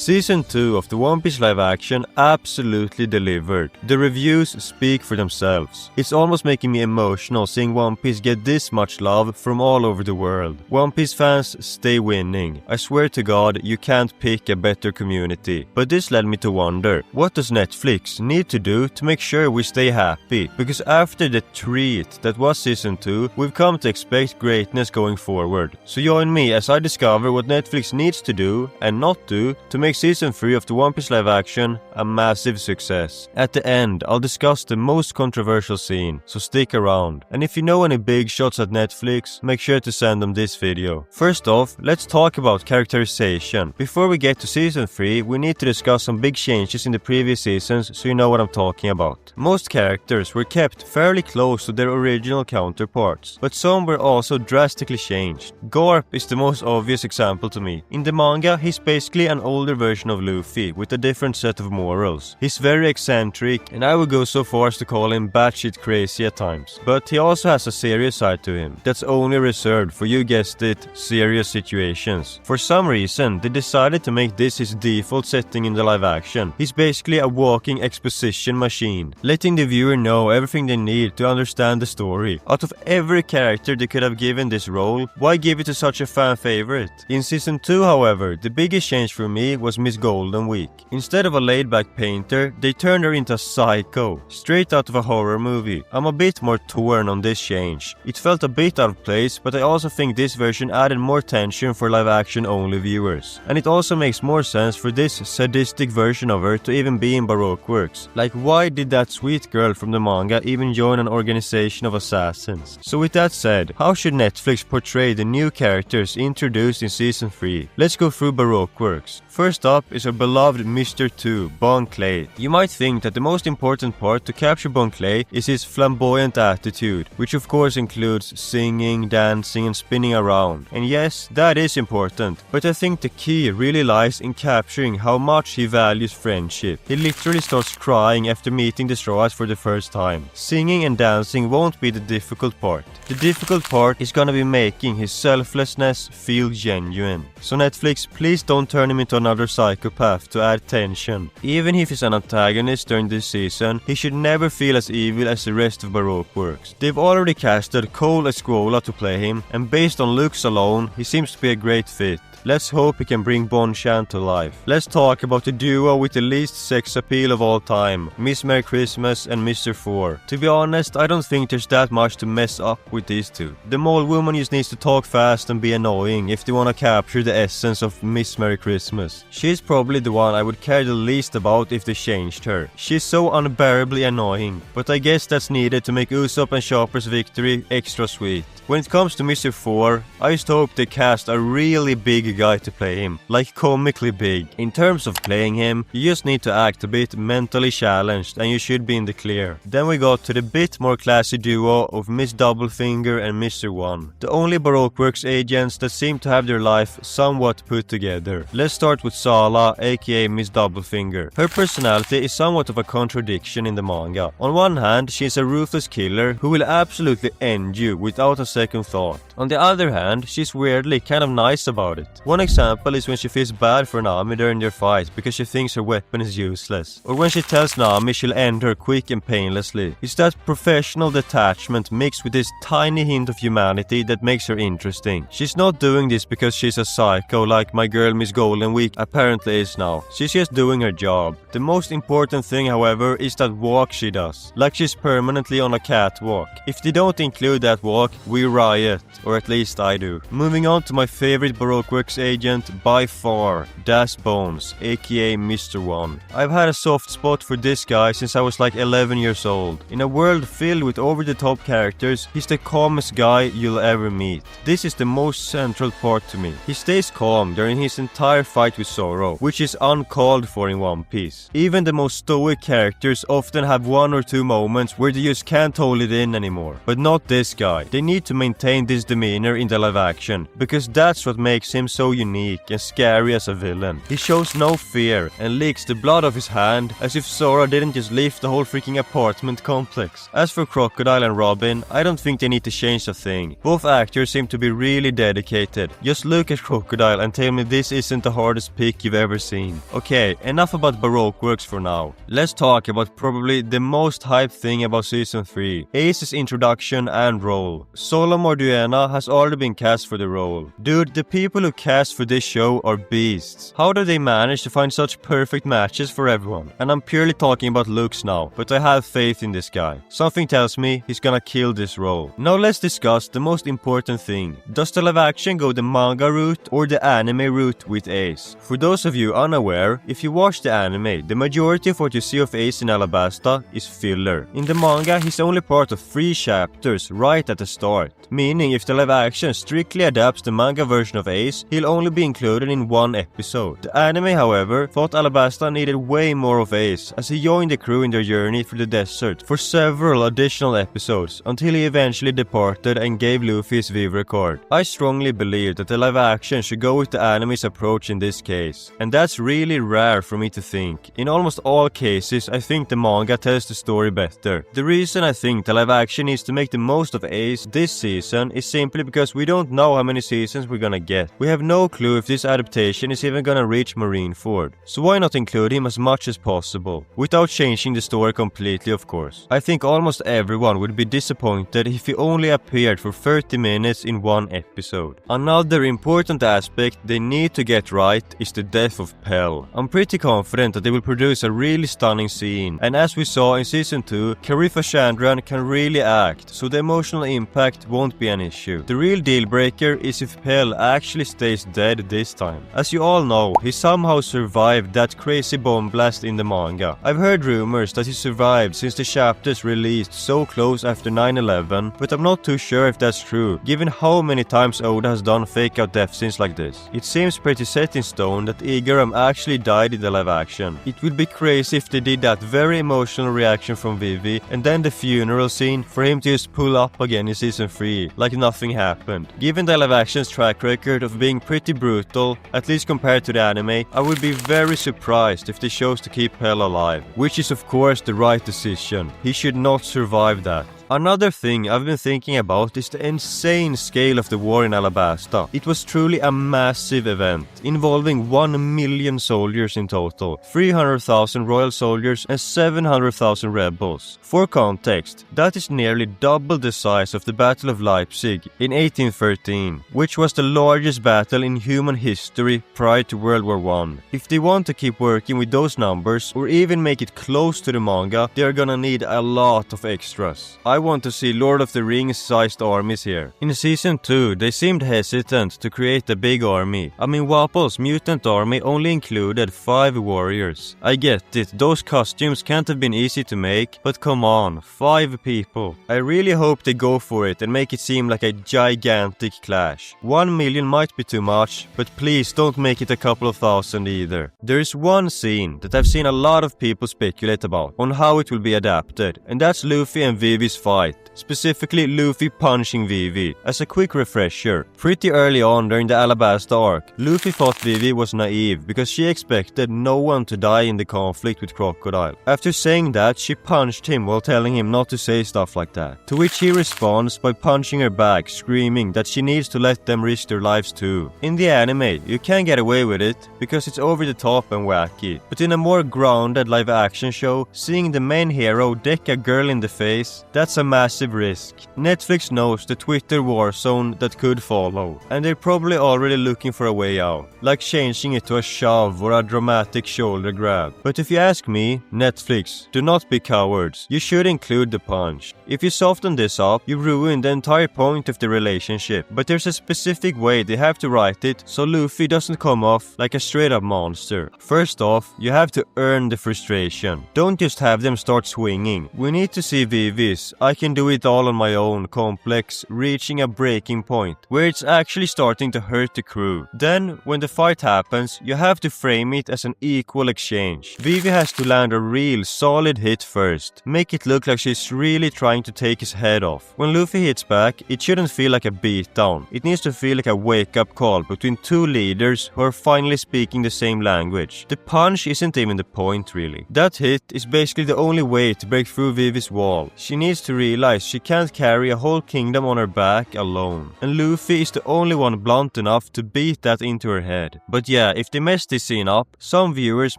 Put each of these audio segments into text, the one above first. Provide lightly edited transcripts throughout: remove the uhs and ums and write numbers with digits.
Season 2 of the One Piece live action absolutely delivered. The reviews speak for themselves. It's almost making me emotional seeing One Piece get this much love from all over the world. One Piece fans, stay winning. I swear to God, you can't pick a better community. But this led me to wonder, what does Netflix need to do to make sure we stay happy? Because after the treat that was Season 2, we've come to expect greatness going forward. So join me as I discover what Netflix needs to do and not do to make Season 3 of the One Piece live action a massive success. At the end, I'll discuss the most controversial scene, so stick around. And if you know any big shots at Netflix, make sure to send them this video. First off, let's talk about characterization. Before we get to Season 3, we need to discuss some big changes in the previous seasons so you know what I'm talking about. Most characters were kept fairly close to their original counterparts, but some were also drastically changed. Garp is the most obvious example to me. In the manga, he's basically an older version of Luffy with a different set of morals. He's very eccentric, and I would go so far as to call him batshit crazy at times. But he also has a serious side to him that's only reserved for, you guessed it, serious situations. For some reason, they decided to make this his default setting in the live action. He's basically a walking exposition machine, letting the viewer know everything they need to understand the story. Out of every character they could have given this role, why give it to such a fan favorite? In Season 2, however, the biggest change for me was Miss Golden Week. Instead of a laid-back painter, they turned her into a psycho, straight out of a horror movie. I'm a bit more torn on this change. It felt a bit out of place, but I also think this version added more tension for live-action only viewers. And it also makes more sense for this sadistic version of her to even be in Baroque Works. Like, why did that sweet girl from the manga even join an organization of assassins? So with that said, how should Netflix portray the new characters introduced in Season 3? Let's go through Baroque Works. First up is our beloved Mr. 2, Bon Clay. You might think that the most important part to capture Bon Clay is his flamboyant attitude, which of course includes singing, dancing and spinning around. And yes, that is important, but I think the key really lies in capturing how much he values friendship. He literally starts crying after meeting the Straw Hats for the first time. Singing and dancing won't be the difficult part. The difficult part is gonna be making his selflessness feel genuine. So Netflix, please don't turn him into another psychopath to add tension. Even if he's an antagonist during this season, he should never feel as evil as the rest of Baroque Works. They've already casted Cole Escuola to play him, and based on looks alone, he seems to be a great fit. Let's hope he can bring Bonchan to life. Let's talk about the duo with the least sex appeal of all time, Miss Merry Christmas and Mr. 4. To be honest, I don't think there's that much to mess up with these two. The mole woman just needs to talk fast and be annoying if they want to capture the essence of Miss Merry Christmas. She's probably the one I would care the least about if they changed her. She's so unbearably annoying, but I guess that's needed to make Usopp and Chopper's victory extra sweet. When it comes to Mr. 4, I just hope they cast a really big guy to play him, like comically big. In terms of playing him, you just need to act a bit mentally challenged and you should be in the clear. Then we got to the bit more classy duo of Miss Doublefinger and Mr. 1, the only Baroque Works agents that seem to have their life somewhat put together. Let's start with Sala, aka Miss Doublefinger. Her personality is somewhat of a contradiction in the manga. On one hand, she is a ruthless killer who will absolutely end you without a second thought. On the other hand, she's weirdly kind of nice about it. One example is when she feels bad for Nami during their fight because she thinks her weapon is useless. Or when she tells Nami she'll end her quick and painlessly. It's that professional detachment mixed with this tiny hint of humanity that makes her interesting. She's not doing this because she's a psycho like my girl Miss Golden Week apparently is now. She's just doing her job. The most important thing, however, is that walk she does. Like she's permanently on a catwalk. If they don't include that walk, we riot. Or at least I do. Moving on to my favorite Baroque Works agent by far, Das Bones, aka Mr. 1. I've had a soft spot for this guy since I was like 11 years old. In a world filled with over-the-top characters, he's the calmest guy you'll ever meet. This is the most central part to me. He stays calm during his entire fight with Zoro, which is uncalled for in One Piece. Even the most stoic characters often have one or two moments where they just can't hold it in anymore. But not this guy. They need to maintain this demeanor in the live action, because that's what makes him so so unique and scary as a villain. He shows no fear and licks the blood off his hand as if Zoro didn't just lift the whole freaking apartment complex. As for Crocodile and Robin, I don't think they need to change a thing. Both actors seem to be really dedicated. Just look at Crocodile and tell me this isn't the hardest pick you've ever seen. Okay, enough about Baroque Works for now. Let's talk about probably the most hyped thing about Season 3, Ace's introduction and role. Solo Morduena has already been cast for the role. Dude, the people who cast for this show are beasts. How do they manage to find such perfect matches for everyone? And I'm purely talking about looks now, but I have faith in this guy. Something tells me he's gonna kill this role. Now let's discuss the most important thing. Does the live action go the manga route or the anime route with Ace? For those of you unaware, if you watch the anime, the majority of what you see of Ace in Alabasta is filler. In the manga, he's only part of 3 chapters right at the start, meaning if the live action strictly adapts the manga version of Ace, he'll only be included in 1 episode. The anime, however, thought Alabasta needed way more of Ace, as he joined the crew in their journey through the desert for several additional episodes, until he eventually departed and gave Luffy his Vivi card. I strongly believe that the live action should go with the anime's approach in this case, and that's really rare for me to think. In almost all cases, I think the manga tells the story better. The reason I think the live action needs to make the most of Ace this season is simply because we don't know how many seasons we're gonna get. We have no clue if this adaptation is even gonna reach Marineford, so why not include him as much as possible, without changing the story completely, of course. I think almost everyone would be disappointed if he only appeared for 30 minutes in 1 episode. Another important aspect they need to get right is the death of Pell. I'm pretty confident that they will produce a really stunning scene, and as we saw in Season 2, Carifa Chandran can really act, so the emotional impact won't be an issue. The real deal breaker is if Pell actually stays dead this time. As you all know, he somehow survived that crazy bomb blast in the manga. I've heard rumors that he survived since the chapters released so close after 9/11, but I'm not too sure if that's true, given how many times Oda has done fake out death scenes like this. It seems pretty set in stone that Igaram actually died in the live action. It would be crazy if they did that very emotional reaction from Vivi and then the funeral scene for him to just pull up again in Season 3 like nothing happened. Given the live action's track record of being pretty brutal, at least compared to the anime, I would be very surprised if they chose to keep Pell alive, which is of course the right decision. He should not survive that. Another thing I've been thinking about is the insane scale of the war in Alabasta. It was truly a massive event, involving 1 million soldiers in total, 300,000 royal soldiers and 700,000 rebels. For context, that is nearly double the size of the Battle of Leipzig in 1813, which was the largest battle in human history prior to World War I. If they want to keep working with those numbers, or even make it close to the manga, they're gonna need a lot of extras. I want to see Lord of the Rings sized armies here. In Season 2, they seemed hesitant to create a big army. I mean, Wapple's mutant army only included 5 warriors. I get it, those costumes can't have been easy to make, but come on, 5 people. I really hope they go for it and make it seem like a gigantic clash. 1 million might be too much, but please don't make it a couple of thousand either. There is one scene that I've seen a lot of people speculate about on how it will be adapted, and that's Luffy and Vivi's fight, specifically Luffy punching Vivi. As a quick refresher, pretty early on during the Alabasta arc, Luffy thought Vivi was naive because she expected no one to die in the conflict with Crocodile. After saying that, she punched him while telling him not to say stuff like that, to which he responds by punching her back, screaming that she needs to let them risk their lives too. In the anime, you can get away with it because it's over the top and wacky, but in a more grounded live action show, seeing the main hero deck a girl in the face, that's a massive risk. Netflix knows the Twitter war zone that could follow, and they're probably already looking for a way out, like changing it to a shove or a dramatic shoulder grab. But if you ask me, Netflix, do not be cowards. You should include the punch. If you soften this up, you ruin the entire point of the relationship. But there's a specific way they have to write it so Luffy doesn't come off like a straight up monster. First off, you have to earn the frustration. Don't just have them start swinging. We need to see Vivi's, I can do it all on my own complex, reaching a breaking point where it's actually starting to hurt the crew. Then, when the fight happens, you have to frame it as an equal exchange. Vivi has to land a real solid hit first, make it look like she's really trying to take his head off. When Luffy hits back, it shouldn't feel like a beatdown. It needs to feel like a wake-up call between two leaders who are finally speaking the same language. The punch isn't even the point really. That hit is basically the only way to break through Vivi's wall. She needs to realize she can't carry a whole kingdom on her back alone. And Luffy is the only one blunt enough to beat that into her head. But yeah, if they mess this scene up, some viewers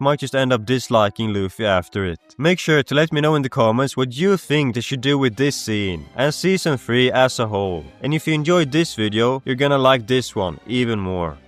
might just end up disliking Luffy after it. Make sure to let me know in the comments what you think they should do with this scene and season 3 as a whole. And if you enjoyed this video, you're gonna like this one even more.